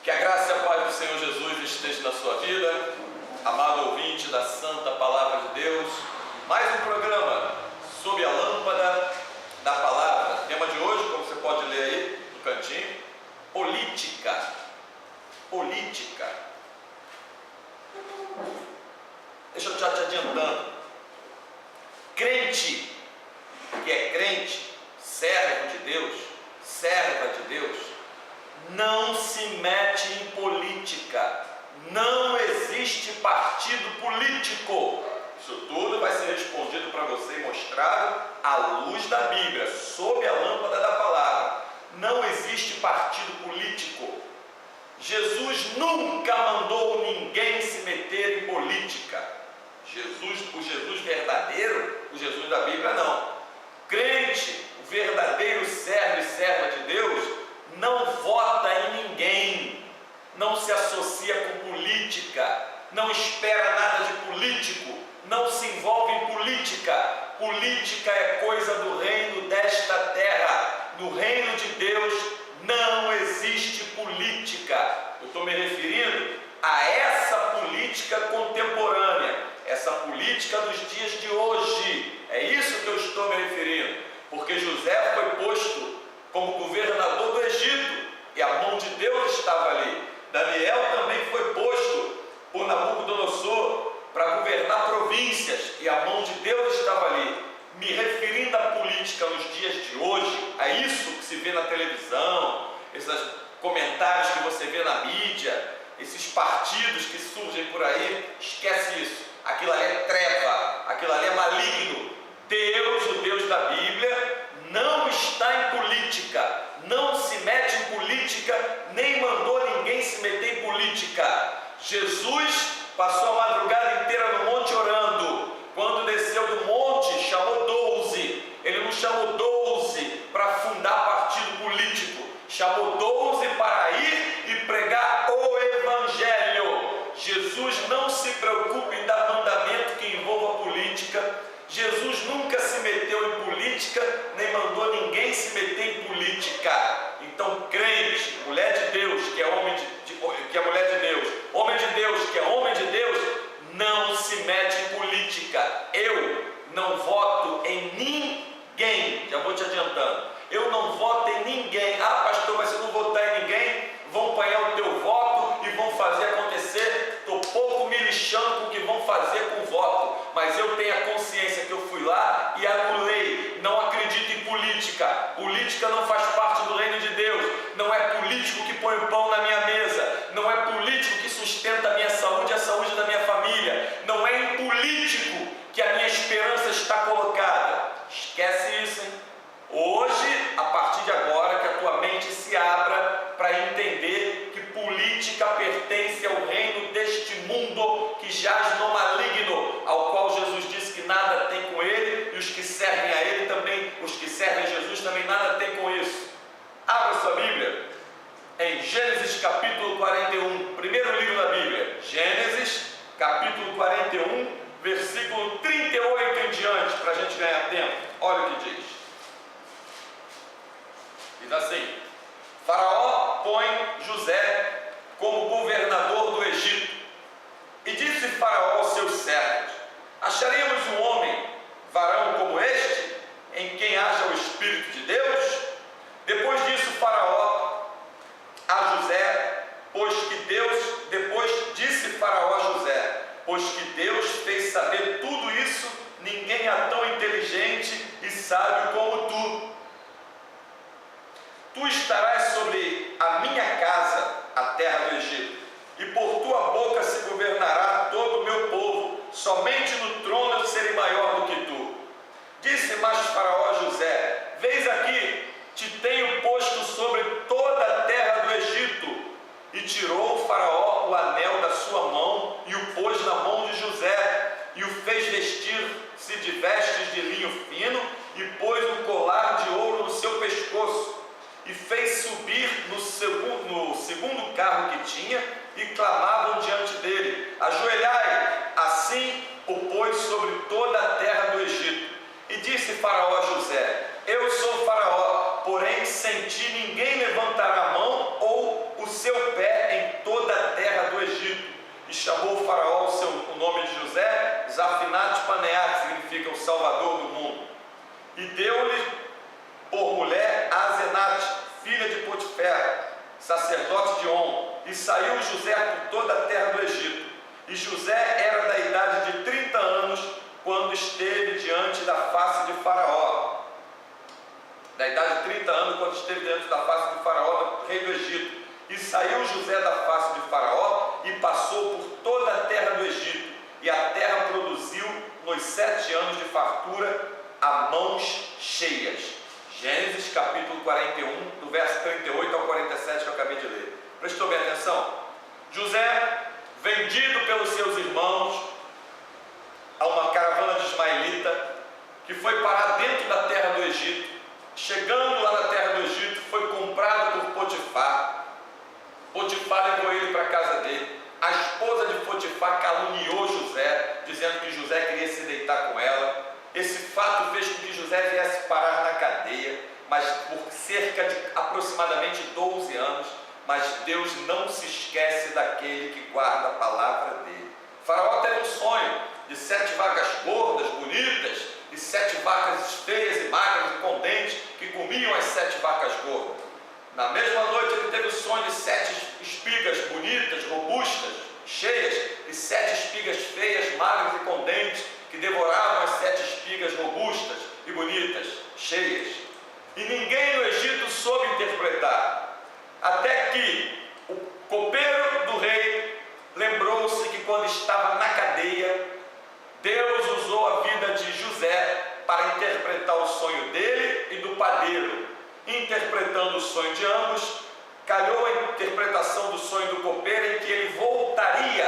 Que a graça e a paz do Senhor Jesus esteja na sua vida, amado ouvinte da Santa Palavra de Deus. Mais um programa sob a lâmpada da palavra. Tema de hoje, como você pode ler aí no cantinho, política. Política. Deixa eu já te adiantando. Crente, que é crente, servo de Deus, serva de Deus, não se mete em política. Não existe partido político. Isso tudo vai ser respondido para você e mostrado à luz da Bíblia, sob a lâmpada da palavra. Não existe partido político. Jesus nunca mandou ninguém se meter em política. O Jesus verdadeiro, o Jesus da Bíblia, não. Crente, o verdadeiro servo e serva de Deus, não vota em ninguém, não se associa com política, não espera nada de político, não se envolve em política. Política é coisa do reino desta terra. No reino de Deus não existe política. Eu estou me referindo a essa política contemporânea, essa política dos dias de hoje. É isso que eu estou me referindo, porque José foi posto como governador do Egito e a mão de Deus estava ali. Daniel também foi posto por Nabucodonosor para governar províncias e a mão de Deus estava ali. Me referindo à política nos dias de hoje, a isso que se vê na televisão, esses comentários que você vê na mídia, esses partidos que surgem por aí, esquece isso. Aquilo ali é treva, aquilo ali é maligno. Deus, o Deus da Bíblia, não está em política, não se mete em política, nem mandou ninguém se meter em política. Jesus passou a madrugada inteira no monte orando. Quando desceu do monte, chamou 12. Ele não chamou 12 para fundar partido político, chamou 12 para ir e pregar o Evangelho. Jesus não se preocupa em dar mandamento que envolva política. Jesus nunca se meteu em política, nem mandou ninguém se meter em política. Então, crente, mulher de Deus, que é que é mulher de Deus, homem de Deus, que é homem de Deus, não se mete em política. Eu não voto em ninguém. Já vou te adiantando. Eu não voto em ninguém. Ah, pastor, mas se eu não votar em ninguém, vão apanhar o teu voto e vão fazer acontecer. Estou pouco me lixando com o que vão fazer com o voto, mas eu tenho a consciência que eu fui lá e anulei. Não acredito em política. Política não faz parte do reino de Deus. Não é político que põe o pão na minha mesa. Não é político que sustenta a minha saúde e a saúde da minha família. Não é em político que a minha esperança está colocada. Esquece isso, hein? Hoje, a partir de agora, que a tua mente se abra para entender que política pertence ao reino deste mundo que jaz no maligno, ao qual Jesus disse que nada tem com ele, e os que servem a ele também, os que servem a Jesus também nada tem com isso. Abra sua Bíblia em Gênesis capítulo 41, primeiro livro da Bíblia, Gênesis capítulo 41, versículo 38 em diante, para a gente ganhar tempo. Olha o que diz. Diz assim: Faraó põe José como governador do Egito. E disse Faraó aos seus servos: acharemos um homem, varão como este, em quem haja o Espírito de Deus? Depois disso Faraó a José, depois disse Faraó a José: pois que Deus fez saber tudo isso, ninguém é tão inteligente e sábio como tu. Tu estarás sobre a minha casa, a terra do Egito, e por tua boca se governará todo o meu povo. Somente no trono eu serei maior do que tu. Disse mais Faraó a José: vês aqui, te tenho posto sobre toda a terra do Egito. E tirou o Faraó o anel da sua mão e o pôs na mão de José, e o fez vestir-se de vestes de linho fino, e pôs um colar de ouro no seu pescoço. E fez subir no segundo carro que tinha, e clamavam diante dele: ajoelhai. Assim o pôs sobre toda a terra do Egito. E disse Faraó a José: eu sou Faraó, porém sem ti ninguém levantará a mão ou o seu pé e saiu José por toda a terra do Egito. E José era da idade de 30 anos, quando esteve diante da face de Faraó. Da idade de 30 anos, quando esteve diante da face de Faraó, rei do Egito. E saiu José da face de Faraó e passou por toda a terra do Egito. E a terra produziu nos 7 anos de fartura a mãos cheias. Gênesis capítulo 41, do verso 38 ao 47 que eu acabei de ler. Prestou bem atenção? José, vendido pelos seus irmãos a uma caravana de ismaelita, que foi parar dentro da terra do Egito. Chegando lá na terra do Egito, foi comprado por Potifar. Potifar levou ele para a casa dele. A esposa de Potifar caluniou José, dizendo que José queria se deitar com ela. Esse fato fez com que José viesse parar na cadeia, mas por cerca de aproximadamente 12 anos. Mas Deus não se esquece daquele que guarda a palavra dele. Faraó teve um sonho de 7 vacas gordas, bonitas, e 7 vacas feias e magras e com dentes, que comiam as 7 vacas gordas. Na mesma noite ele teve o sonho de 7 espigas bonitas, robustas, cheias, e 7 espigas feias, magras e com dentes, que devoravam as 7 espigas robustas e bonitas, cheias. E ninguém no Egito soube interpretar. Até que o copeiro do rei lembrou-se que quando estava na cadeia, Deus usou a vida de José para interpretar o sonho dele e do padeiro. Interpretando o sonho de ambos, calhou a interpretação do sonho do copeiro em que ele voltaria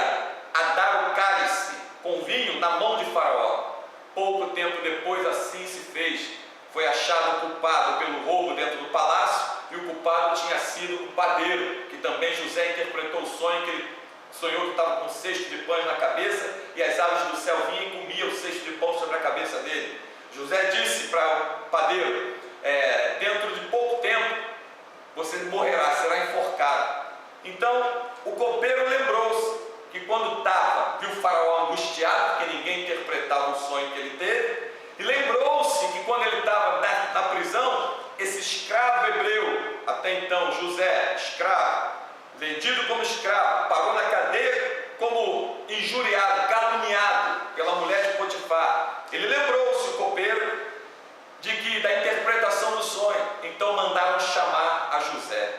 a dar o cálice com vinho na mão de Faraó. Pouco tempo depois assim se fez. Foi achado culpado pelo roubo dentro do palácio, e o culpado tinha sido o padeiro, que também José interpretou o sonho, que ele sonhou que estava com um cesto de pães na cabeça, e as aves do céu vinham e comiam o cesto de pão sobre a cabeça dele. José disse para o padeiro: dentro de pouco tempo você morrerá, será enforcado. Então o copeiro lembrou-se que quando viu o Faraó angustiado, porque ninguém interpretava o sonho que ele teve, e lembrou-se que quando ele estava na prisão, esse escravo hebreu, até então José, escravo, vendido como escravo, parou na cadeia como injuriado, caluniado pela mulher de Potifar. Ele lembrou-se, o copeiro, da interpretação do sonho. Então mandaram chamar a José.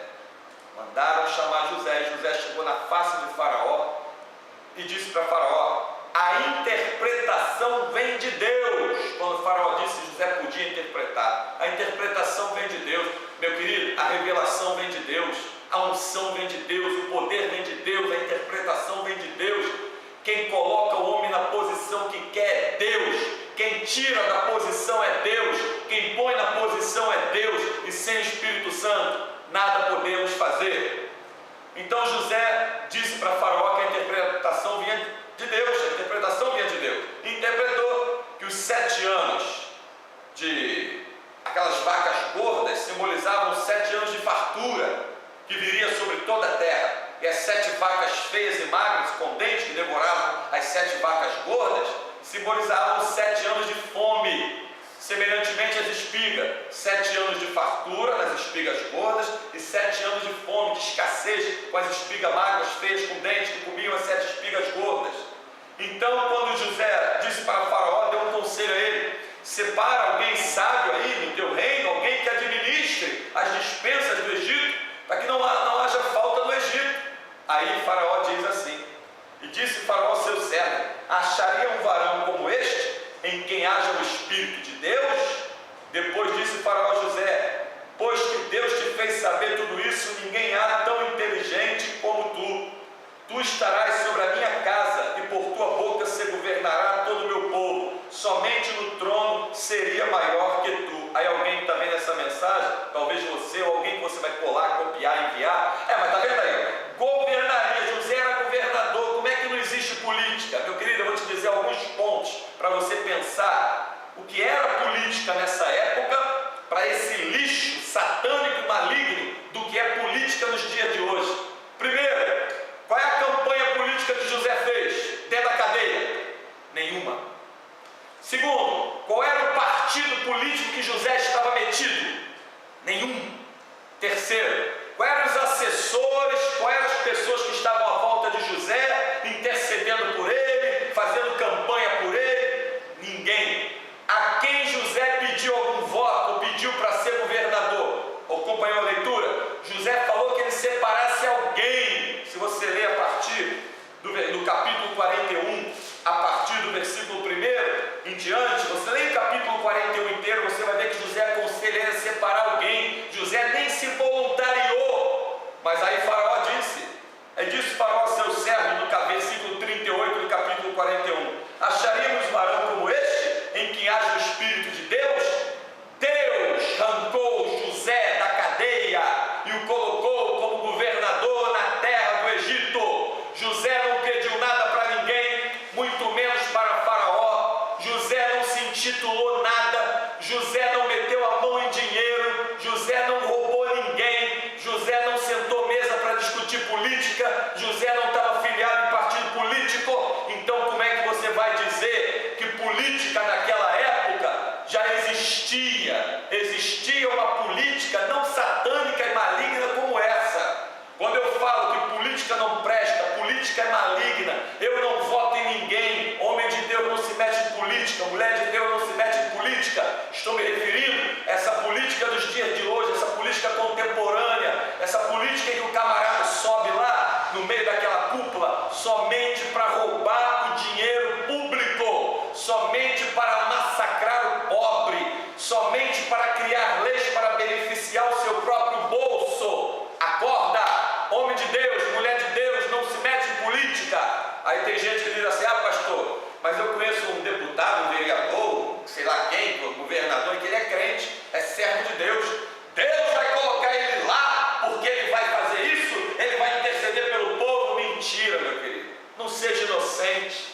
E José chegou na face de Faraó e disse para Faraó: a interpretação vem de Deus. Quando o Faraó disse, José podia interpretar. A interpretação vem de Deus. Meu querido, a revelação vem de Deus, a unção vem de Deus, o poder vem de Deus, a interpretação vem de Deus. Quem coloca o homem na posição que quer é Deus. Quem tira da posição é Deus. Quem põe na posição é Deus. E sem o Espírito Santo nada podemos fazer. Então José disse para Faraó que a interpretação vinha de Deus. A interpretação vinha de Deus. E interpretou que os 7 anos de aquelas vacas gordas simbolizavam 7 anos de fartura que viria sobre toda a terra. E as 7 vacas feias e magras com dentes que devoravam as 7 vacas gordas simbolizavam 7 anos de fome. Semelhantemente as espigas, 7 anos de fartura nas espigas gordas e 7 anos de fome, de escassez com as espigas magras feias com dentes que comiam as 7 espigas gordas. Então quando José disse para Faraó, deu um conselho a ele: separa alguém sábio aí no teu reino, alguém que administre as despensas do Egito, para que não haja falta no Egito. Aí Faraó diz assim: e disse Faraó ao seu servo: acharia um varão como este, em quem haja o Espírito de Deus? Depois disse Faraó a José: pois que Deus te fez saber tudo isso, ninguém há tão inteligente como tu. Tu estarás sobre a minha casa, e por tua boca se governará todo o meu povo. Somente no trono seria maior que tu. Aí alguém que está vendo essa mensagem, talvez você ou alguém que você vai colar, copiar, enviar. Mas está vendo aí? Governaria. José era governador. Como é que não existe política? Meu querido, eu vou te dizer alguns pontos para você pensar o que era política nessa época, para esse lixo satânico e maligno do que é política nos dias de hoje. do capítulo 41, a partir do versículo 1 em diante, você lê o capítulo 41 inteiro, você vai ver que José aconselha a separar alguém. José nem se voluntariou, mas aí Faraó disse, disse Faraó ao seu servo, no versículo 38 do capítulo 41, acharíamos varão como este, em quem haja o Espírito de Deus? Deus arrancou José da cadeia e o colocou como governador na terra do Egito. José não pediu nada para ninguém, muito menos para Faraó. José não se intitulou nada, José não meteu a mão em dinheiro, José não roubou ninguém, José não sentou mesa para discutir política, José não estava afiliado em partido político. Então como é que você vai dizer que política naquela época já existia uma política não satânica e maligna como essa? Quando eu falo que política não presta, política é maligna, eu não voto em ninguém, homem de Deus não se mete em política, mulher de Deus não se mete em política, estou me referindo a essa política dos dias de hoje, essa política contemporânea, essa política em que o camarada sobe lá no meio daquela cúpula somente para roubar o dinheiro público, somente para massacrar o pobre, somente para criar leis para beneficiar o seu próprio bolso. Acorda, homem de Deus, mulher de Deus, não se mete em política. Aí tem gente que diz assim, pastor, mas eu conheço um deputado, um vereador, sei lá quem, um governador, que ele é crente, é servo de Deus. Deus vai colocar ele lá, porque ele vai fazer isso, ele vai interceder pelo povo. Mentira, meu querido, não seja inocente.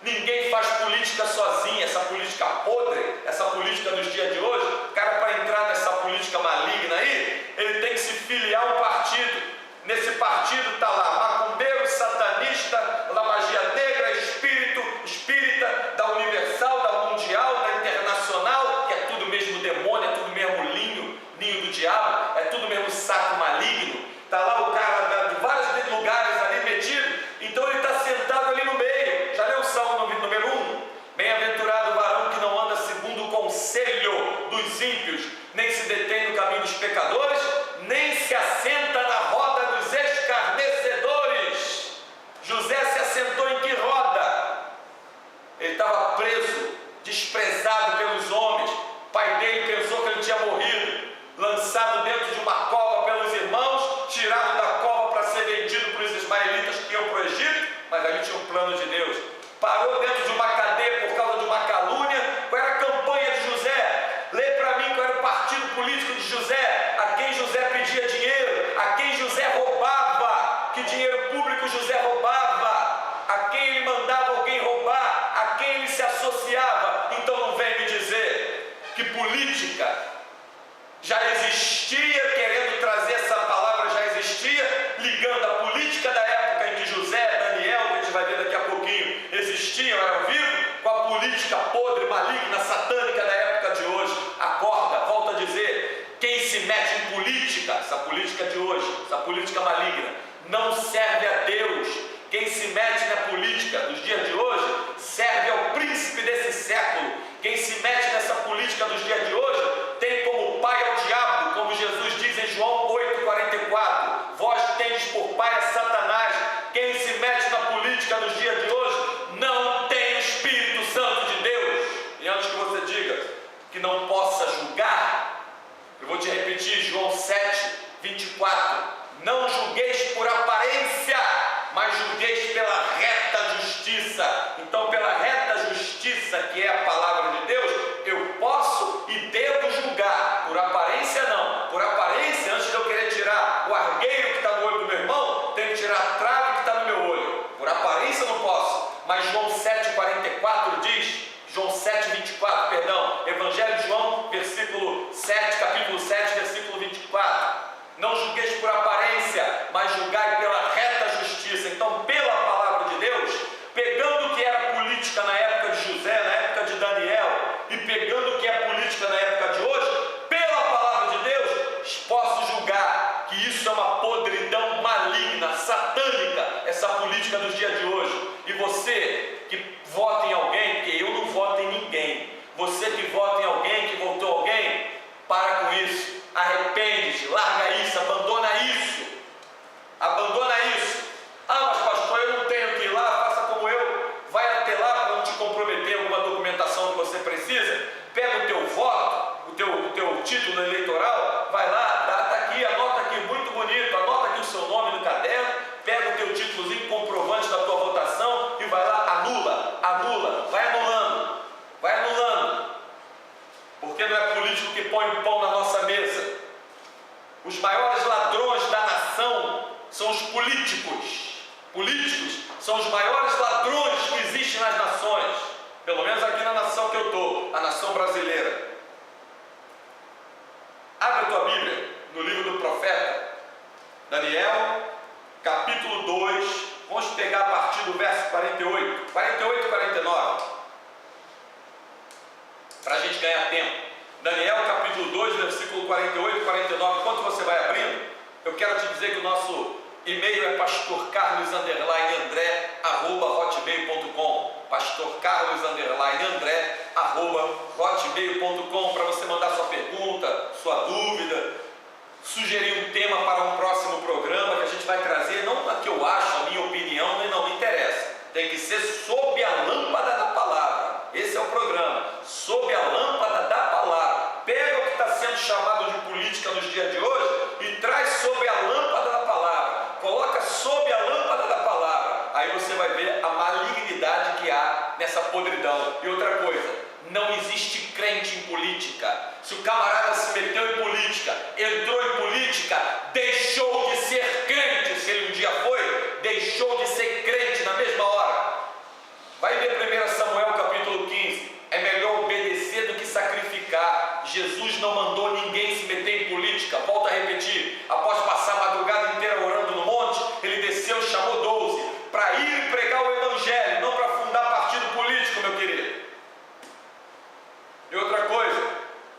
Ninguém faz política sozinho, essa política podre, essa política dos dias de hoje. O cara, para entrar nessa política maligna aí, ele tem que se filiar a um partido. Nesse partido está lá macumbeiro, satanista, da magia negra, espírita, da universal, da mundial, da internacional, que é tudo mesmo demônio, é tudo mesmo ninho do diabo, é tudo mesmo saco maligno. Está lá o cara de vários lugares ali metido, então ele está sentado ali no meio. Já leu o Salmo número 1? Bem-aventurado o varão que não anda segundo o conselho dos ímpios, nem se detém no caminho dos pecadores, nem se assenta na roda dos escarnecedores. José se assentou em que roda? Ele estava preso, desprezado pelos homens. O pai dele pensou que ele tinha morrido, lançado dentro de uma cova pelos irmãos, tirado da cova para ser vendido para os ismaelitas que iam para o Egito, mas ali tinha um plano de Deus. Parou dentro de uma cadeia por causa de uma calúnia. Qual era a campanha de José? Lê para mim qual era o partido político de José, a quem José pedia dinheiro, a quem José roubava, que dinheiro público José roubava, a quem ele mandava alguém roubar, a quem ele se associava. Então não vem me dizer que política já existia, querendo trazer essa palavra, já existia, ligando a política da época em que José, Daniel, que a gente vai ver daqui a pouquinho, existiam, eram vivos, com a política podre, maligna, satânica da época de hoje. Acorda, volta a dizer, quem se mete em política, essa política de hoje, essa política maligna, não serve a Deus. Quem se mete na política dos dias de hoje, serve ao príncipe desse século. Quem se mete nessa política dos dias de hoje, tem como pai ao diabo, como Jesus diz em João 8,44, vós tendes por pai a Satanás. Quem se mete na política dos dias de hoje, não tem o Espírito Santo de Deus. E antes que você diga que não possa julgar, eu vou te repetir, João 7,24, não julgueis por aparência, mas julgueis pela reta justiça. Então, pela reta justiça, que é a palavra de Deus, eu posso e devo julgar. Por aparência não. Por aparência, antes de eu querer tirar o argueiro que está no olho do meu irmão, tenho que tirar a trave que está no meu olho. Por aparência eu não posso. Mas João 7,44 diz, João 7,24, perdão, Evangelho de João, versículo 7, capítulo 7, versículo 24. Não julgueis por aparência, mas julgai pela reta justiça. Então, pela palavra de Deus, pegando o que era política na época de José, na época de Daniel, e pegando o que é política na época de hoje, pela palavra de Deus, posso julgar que isso é uma podridão maligna, satânica, essa política dos dias de hoje. E você que vota em alguém, porque eu não voto em ninguém, você que vota em alguém, que votou alguém, para com isso. Arrepende-te, larga isso, abandona isso. Abandona isso. Mas pastor, eu não tenho que ir políticos. Políticos são os maiores ladrões que existem nas nações, pelo menos aqui na nação que eu estou, a nação brasileira. Abre a tua Bíblia no livro do profeta Daniel, capítulo 2, vamos pegar a partir do verso 48 e 49, para a gente ganhar tempo. Daniel, capítulo 2, versículo 48 e 49. Enquanto você vai abrindo, eu quero te dizer que o nosso e-mail é pastorcarlos_andré@hotmail.com, pastorcarlos_andré@hotmail.com, para você mandar sua pergunta, sua dúvida, sugerir um tema para um próximo programa que a gente vai trazer, não a que eu acho, a minha opinião, não me interessa, tem que ser sob a lâmpada da palavra. Esse é o programa, sob a lâmpada da palavra. Pega o que está sendo chamado de política nos dias de hoje e traz sob a lâmpada da palavra, coloca sob a lâmpada da palavra, aí você vai ver a malignidade que há nessa podridão. E outra coisa, não existe crente em política. Se o camarada se meteu em política, entrou em política, deixou de ser crente. Se ele um dia foi, deixou de ser crente na mesma hora. Vai ver 1 Samuel capítulo 15. É melhor obedecer do que sacrificar. Jesus não mandou ninguém se meter em política. Volto a repetir, após passar a madrugada inteira orando no monte, ele desceu e chamou 12 para ir pregar o evangelho, não para fundar partido político, meu querido. E outra coisa,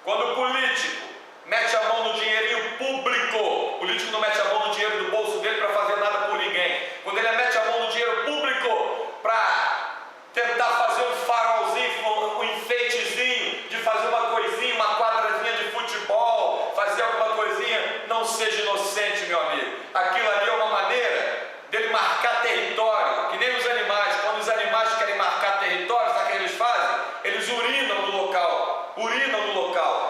quando o político mete a mão no dinheirinho público, o político não mete a mão no dinheiro do bolso dele para fazer nada por ninguém. Quando ele mete a mão no dinheiro público para tentar fazer um farolzinho, um enfeitezinho, de fazer uma coisinha, uma quadrazinha de futebol, fazer alguma coisinha, não seja inocente, meu amigo. Aquilo ali é uma maneira dele marcar território, que nem os animais. Quando os animais querem marcar território, sabe o que eles fazem? Eles urinam no local,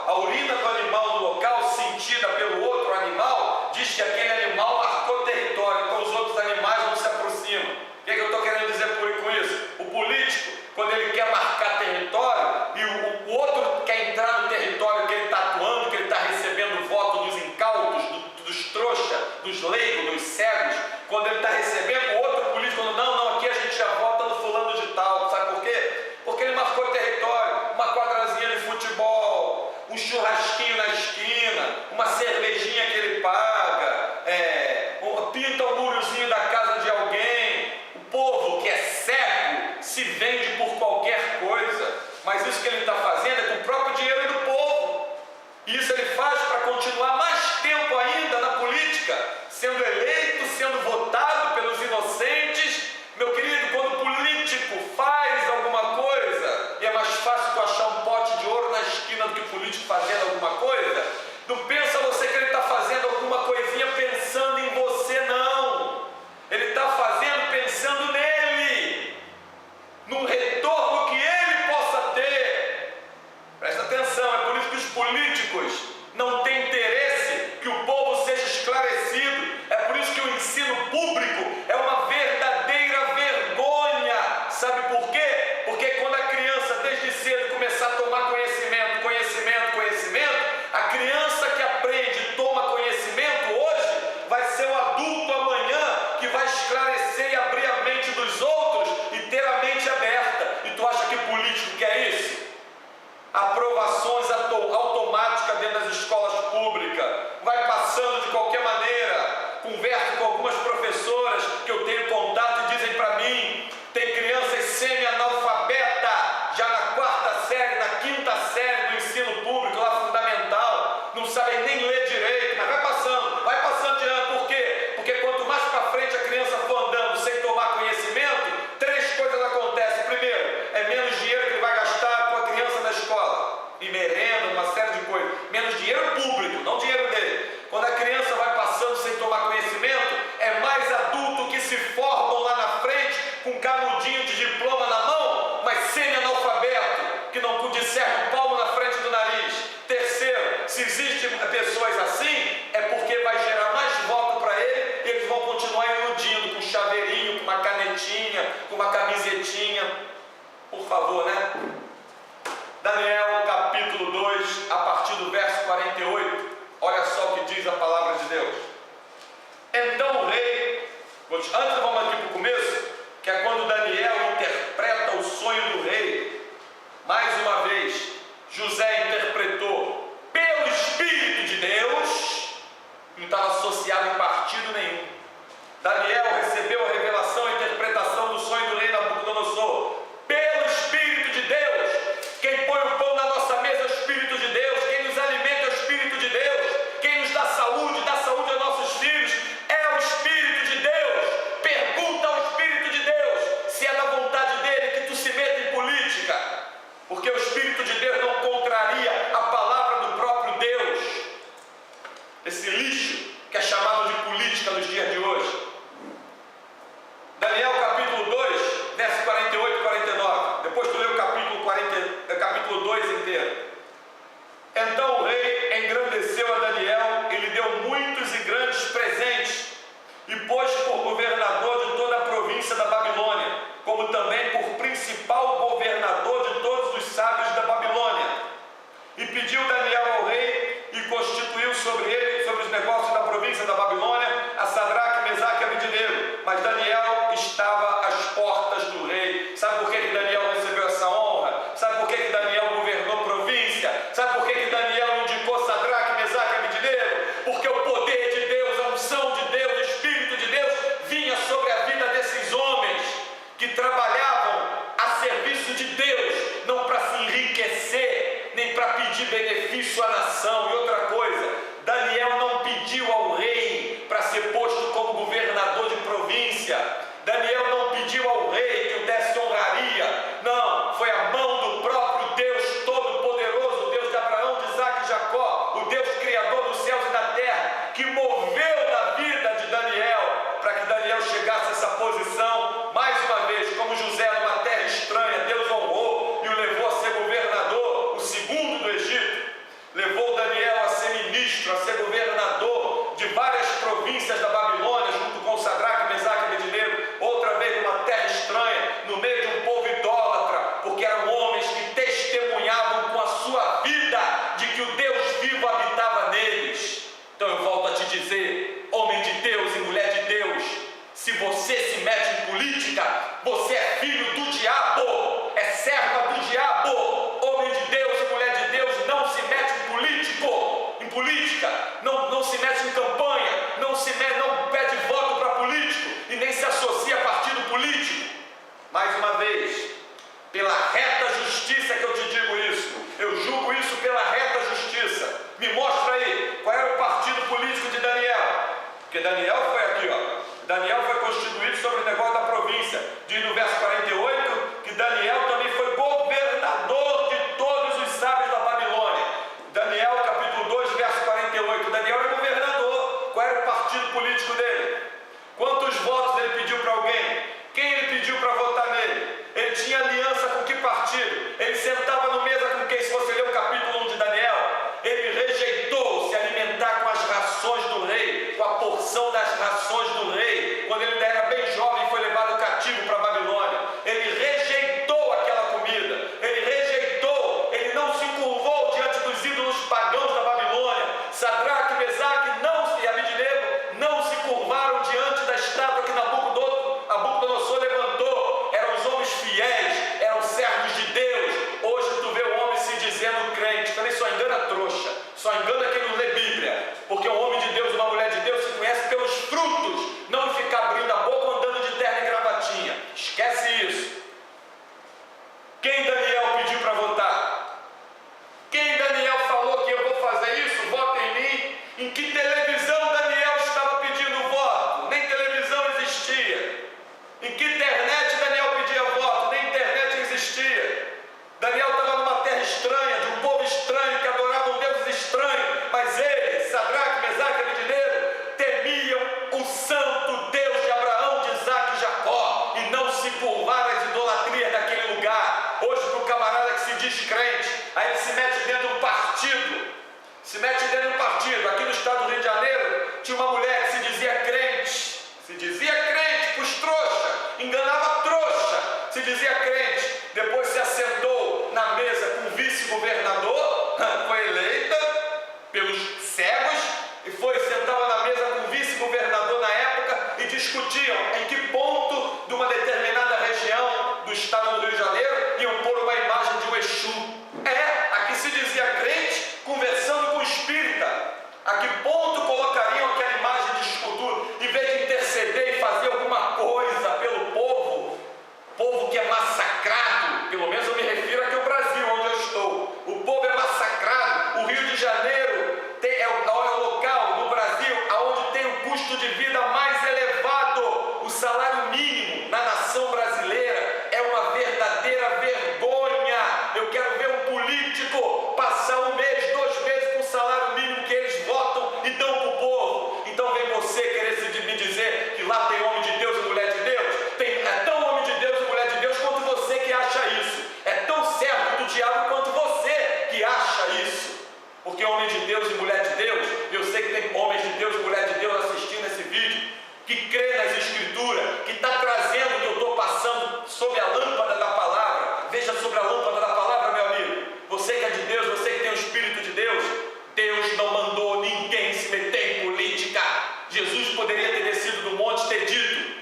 A urina do animal no local, sentida pelo outro animal, diz que aquele animal marcou território, então os outros animais não se aproximam. O que eu estou querendo dizer com isso? O político, quando ele quer marcar território e o outro quer entrar no território que ele está atuando, que ele está recebendo voto dos incautos, dos trouxas, dos leigos, dos cegos, quando ele está recebendo, o outro político falando, não, aqui a gente já vota no fulano de tal. Sabe por quê? Porque ele marcou território, uma quadrazinha de futebol, um churrasquinho na esquina, uma cervejinha que ele paga, pinta o murozinho da casa de alguém. O povo que é cego se vende por qualquer coisa, mas isso que ele está fazendo é com o próprio dinheiro do povo. E isso ele faz para continuar mais tempo ainda na política, sendo eleito, sendo votado pelos inocentes. Meu querido, quando o político faz alguma coisa, e é mais fácil tu achar um pote de ouro na esquina do que o político fazendo alguma coisa, não pensa você que ele está fazendo alguma coisinha pensando em você, não. Ele está fazendo pensando nele, num retorno que ele possa ter. Presta atenção, é por isso que os políticos não têm interesse que o povo seja esclarecido. É por isso que o ensino público é uma verdadeira vergonha. Sabe por quê? Porque quando a criança desde cedo começar a tomar conhecimento, a criança que aprende e toma conhecimento hoje vai ser o adulto amanhã que vai esclarecer e abrir a mente dos outros e ter a mente aberta. E tu acha que político quer isso? Aprovações automáticas dentro das escolas públicas, vai passando de qualquer maneira. Converso com algumas professoras que eu tenho contato e dizem para mim, tem crianças semi-analfabetas, já na 4ª série, na 5ª série do ensino público, lá fundamental, não sabem nem ler direito, mas vai passando de ano. Por quê? Porque quanto mais para frente a criança for andando sem tomar conhecimento, 3 coisas acontecem. Primeiro, é menos dinheiro que ele vai gastar com a criança na escola, em merenda, uma série de coisas, menos dinheiro público, não dinheiro dele. Quando a criança vai passando sem tomar conhecimento, é mais adulto que se formam lá na frente com um canudinho de diploma na mão, mas semi-analfabeto, que não discerne um palmo na frente do nariz. Terceiro, se existem pessoas assim, é porque vai gerar mais voto para ele e eles vão continuar iludindo com um chaveirinho, com uma canetinha, com uma camisetinha. Por favor, né? Daniel capítulo 2, a partir do verso 48, olha só o que diz a palavra de Deus. Então o rei Antes vamos aqui para o começo, que é quando Daniel interpreta o sonho do rei. Mais uma vez, José interpretou pelo Espírito de Deus, não estava associado em partido nenhum. Daniel recebeu a revelação, a interpretação do sonho do rei Nabucodonosor pelo Espírito de Deus. Quem põe o pão na nossa mesa é o Espírito de Deus, quem nos alimenta é o Espírito de Deus, quem nos dá saúde aos nossos filhos é o Espírito de Deus. Pergunta ao Espírito de Deus se é da vontade dele que tu se meta em política, porque o Espírito de Deus não contraria a palavra do próprio Deus. Esse lixo que é chamado de política nos dias de hoje. Daniel capítulo 2, verso 48 e 49. Depois tu lê o capítulo 2 inteiro. Então o rei engrandeceu a Daniel e lhe deu muitos e grandes presentes, e pôs por governador de toda a província da Babilônia, como também por principal governador de todos os sábios da Babilônia. E pediu Daniel ao rei e constituiu sobre ele, sobre os negócios da província da Babilônia, a Sadraque, Mesaque e Abednego. Mas Daniel estava às portas do rei. Sabe por que Daniel recebeu essa honra? Sabe por que Daniel governou província? Sabe por que Daniel indicou Sadraque, Mesaque e Abednego? Porque o poder de Deus, a unção de Deus, o Espírito de Deus vinha sobre a vida desses homens que trabalhavam a serviço de Deus, não para se enriquecer, nem para pedir benefício à nação. E outra coisa, Daniel não pediu ao rei para ser posto como governador de província. Daniel não pediu ao rei que o desse honraria. Não, foi a mão do próprio Deus Todo-Poderoso, o Deus de Abraão, de Isaac e Jacó, o Deus Criador dos céus e da terra, que moveu na vida de Daniel para que Daniel chegasse a essa posição. Mais uma vez, como José numa terra estranha, Deus honrou e o levou a ser governador, o segundo do Egito. Levou Daniel a ser ministro, a ser governador de várias províncias da Babilônia, junto com Sadraque, Mesaque e Abednego. Outra vez numa terra estranha, no meio de um povo idólatra, porque eram homens que testemunhavam com a sua vida de que o Deus vivo habitava neles. Então eu volto a te dizer, homem de Deus e mulher de Deus, se você se mete em política, você é filho do diabo, é serva do diabo. Homem de Deus e mulher de Deus não se mete em política, não se mete em campanha, não pede voto para político e nem se associa a partido político. Mais uma vez, pela reta justiça que eu te digo isso, eu julgo isso pela reta justiça. Me mostra aí, qual era o partido político de Daniel? Porque Daniel foi aqui, ó. Daniel foi constituído sobre o negócio da província. Diz no verso 48 que Daniel também foi governador de todos os sábios da Babilônia. Daniel capítulo 2, verso 48. Daniel era governador. Qual era o partido político dele? Quantos votos ele pediu para alguém? Quem ele pediu para votar nele? Ele tinha aliança com que partido? Ele sentava no mesa com quem? Se você ler o capítulo 1 de Daniel, ele rejeitou se alimentar com as rações do rei, com a porção das rações do rei. Quando ele ainda era bem jovem e foi levado cativo para a Babilônia, ele rejeitou aquela comida, ele não se curvou diante dos ídolos pagãos da Babilônia. Sadraque, Mesaque e Abednego não se curvaram diante da estátua que Nabucodonosor levantou. Eram os homens fiéis, eram servos de Deus. Hoje tu vê o homem se dizendo crente, também só engana trouxa, só engana quem não lê Bíblia, porque um homem de Deus, uma mulher de Deus se conhece pelos frutos, não ficar abrindo a boca andando de terno e gravatinha. Esquece isso. Quem Daniel pediu para votar? Quem Daniel falou que eu vou fazer isso? Vota em mim. Em que televisão Daniel estava pedindo voto? Nem televisão existia. Em que internet Daniel pedia voto? Nem internet existia. Daniel estava numa terra estranha, de um povo estranho, que adorava um Deus estranho, mas ele, Sadraque, Mesaque e Abednego, temiam o santo Deus de Abraão, de Isaac e Jacó, e não se curvaram às idolatrias daquele lugar. Hoje, para o camarada que se diz crente, aí ele se mete dentro de um partido, aqui no estado do Rio de Janeiro, tinha uma mulher que se dizia crente, pros trouxa, enganava trouxa, se dizia crente, depois se assentou na mesa com o vice-governador, foi eleita pelos cegos, e sentava na mesa com o vice-governador na época, e discutiam em que ponto de uma determinada região do estado do Rio de Janeiro iam pôr uma imagem de um Exu. Aqui se dizia crente conversando com o espírita. A que ponto colocariam aquela imagem de escultura, em vez de interceder e fazer alguma coisa pelo povo que é massacrado? Pelo menos eu me refiro aqui ao Brasil, onde eu estou. O povo é massacrado. O Rio de Janeiro é o local no Brasil onde tem o custo de vida mais elevado. O salário mínimo na nação brasileira é uma verdadeira vergonha. Eu quero ver um político passar um mês, 2 meses com o salário mínimo que eles votam e dão para o povo. Então vem você querer me dizer que lá tem homem de Deus e mulher de Deus? É tão homem de Deus e mulher de Deus quanto você que acha isso. É tão servo do diabo quanto você que acha isso. Porque homem de Deus e mulher de Deus, eu sei que tem homens de Deus e mulher de Deus assistindo esse vídeo, que crê nas Escrituras, que está trazendo o que eu estou passando sob a lâmpada da palavra. Veja sobre a lâmpada da palavra, meu amigo. Você que é de Deus, você que tem o Espírito de Deus, Deus não mandou ninguém se meter em política. Jesus poderia ter descido do monte e ter dito: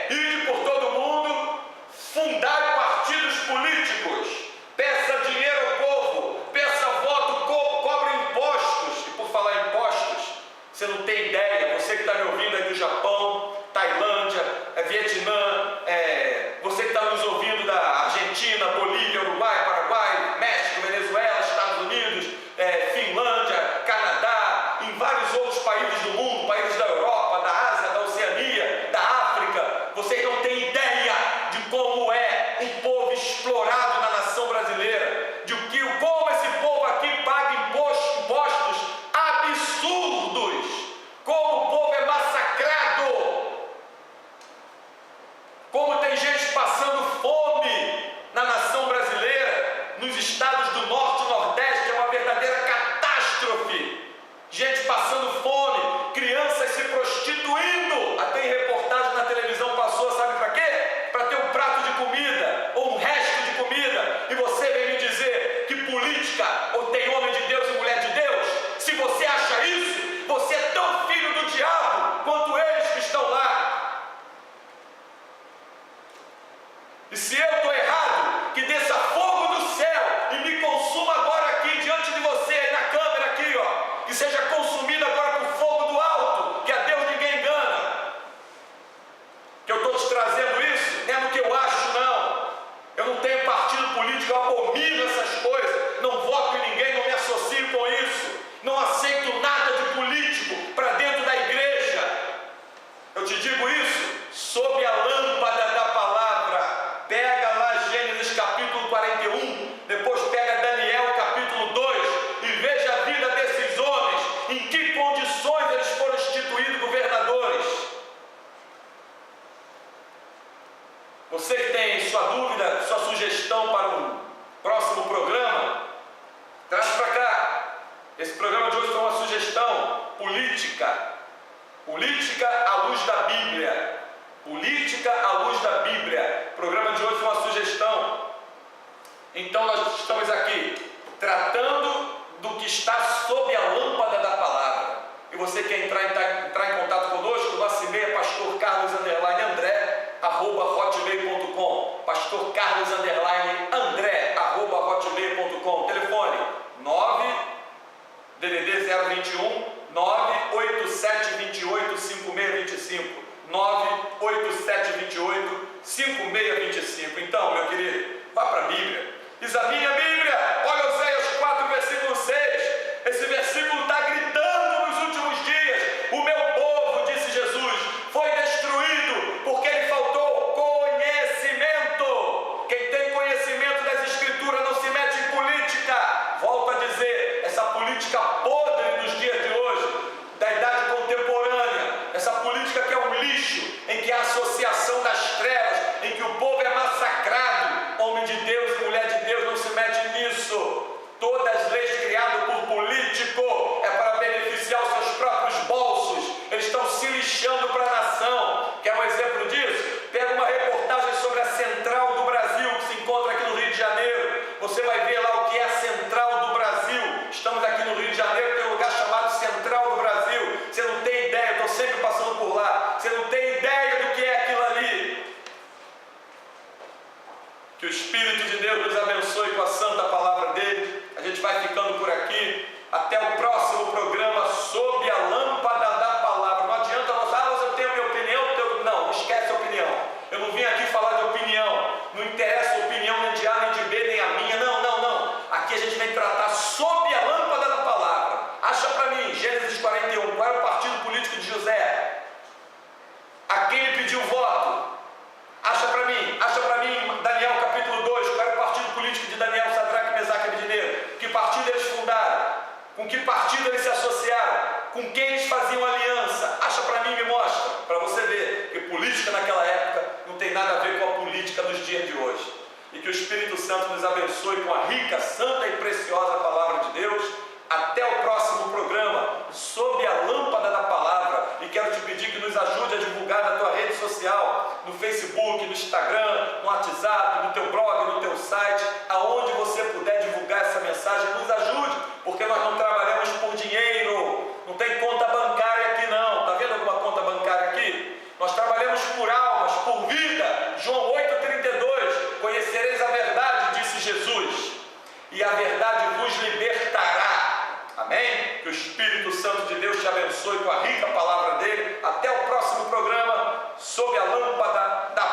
ide por todo mundo, fundar partidos políticos, peça dinheiro ao povo, peça voto, cobre impostos. E por falar em impostos, você não tem ideia, você que está me ouvindo aí do Japão, Tailândia, Vietnã, você que está nos ouvindo da Argentina, Bolívia, Uruguai, Paraguai, México, Venezuela, Estados Unidos, Finlândia, Canadá, em vários outros países do mundo, países da Europa, da Ásia, da Oceania, da África. Vocês não têm ideia de como é um povo explorado na nação brasileira, como esse povo aqui paga impostos absurdos, como o povo é massacrado, como tem gente passando fome na nação brasileira, nos estados do Norte e Nordeste, é uma verdadeira catástrofe. Gente passando fome, crianças se prostituindo. Até em reportagem na televisão passou, sabe para quê? Para ter um prato de comida ou um resto de comida. E você vem me dizer que política ou tem homem de Deus e mulher de Deus? Se você acha isso, você é tão filho do diabo quanto eles que estão lá. E se eu estou errado, que desça fogo do céu e me consuma agora aqui diante de você, na câmera aqui, ó, que seja consumido agora por fogo do alto, que a Deus ninguém engana. Que eu estou te trazendo isso, não é no que eu acho, não. Eu não tenho partido político, eu abomino essas coisas, não voto em ninguém, não me associo com isso, não aceito nada de político para dentro da igreja. Eu te digo isso sob a lâmpada da palavra. Pega lá Gênesis capítulo 41, depois pega Daniel capítulo 2 e veja a vida desses homens, em que condições eles foram instituídos governadores. Você que tem sua dúvida, sua sugestão para um próximo programa, traz para cá. Esse programa de hoje foi uma sugestão política. Política à luz da Bíblia. Política à luz da Bíblia. O programa de hoje foi uma sugestão. Então nós estamos aqui tratando do que está sob a lâmpada da palavra. E você quer entrar em contato conosco? Nosso e-mail é pastorcarlos_andré@hotmail.com. pastorcarlos_andré@hotmail.com. Telefone 9DDD 021 987285625. 987285625. Então, meu querido, vá para a Bíblia, examine a Bíblia, olha Oséias 4, versículo 6. Esse versículo está gritando nos últimos dias: o meu povo, disse Jesus, foi destruído porque lhe faltou conhecimento. Quem tem conhecimento das Escrituras não se mete em política. Volto a dizer, essa política podre nos dias de hoje, da idade contemporânea, essa política que é um lixo, em que há associação das trevas, em que o povo é massacrado. Homem de Deus e mulher de Deus não se mete nisso. dividir o voto. Acha para mim, Daniel capítulo 2, qual era o partido político de Daniel, Sadraque, Mesaque e Abednego? Que partido eles fundaram? Com que partido eles se associaram? Com quem eles faziam aliança? Acha para mim, me mostra, para você ver que política naquela época não tem nada a ver com a política dos dias de hoje. E que o Espírito Santo nos abençoe com a rica, santa e preciosa palavra de Deus. Até o próximo programa, sob a lâmpada da palavra. E quero te pedir que nos ajude a divulgar na tua rede social, no Facebook, no Instagram, no WhatsApp, no teu blog, no teu site, aonde você puder divulgar essa mensagem, nos ajude, porque nós não trabalhamos por dinheiro, não tem conta bancária aqui não. Está vendo alguma conta bancária aqui? Nós trabalhamos por almas, por vida. João 8,32, conhecereis a verdade, disse Jesus, e a verdade vos libertará. Amém? Que o Espírito Santo de Deus te abençoe com a rica palavra dele. Até o próximo programa, sob a lâmpada da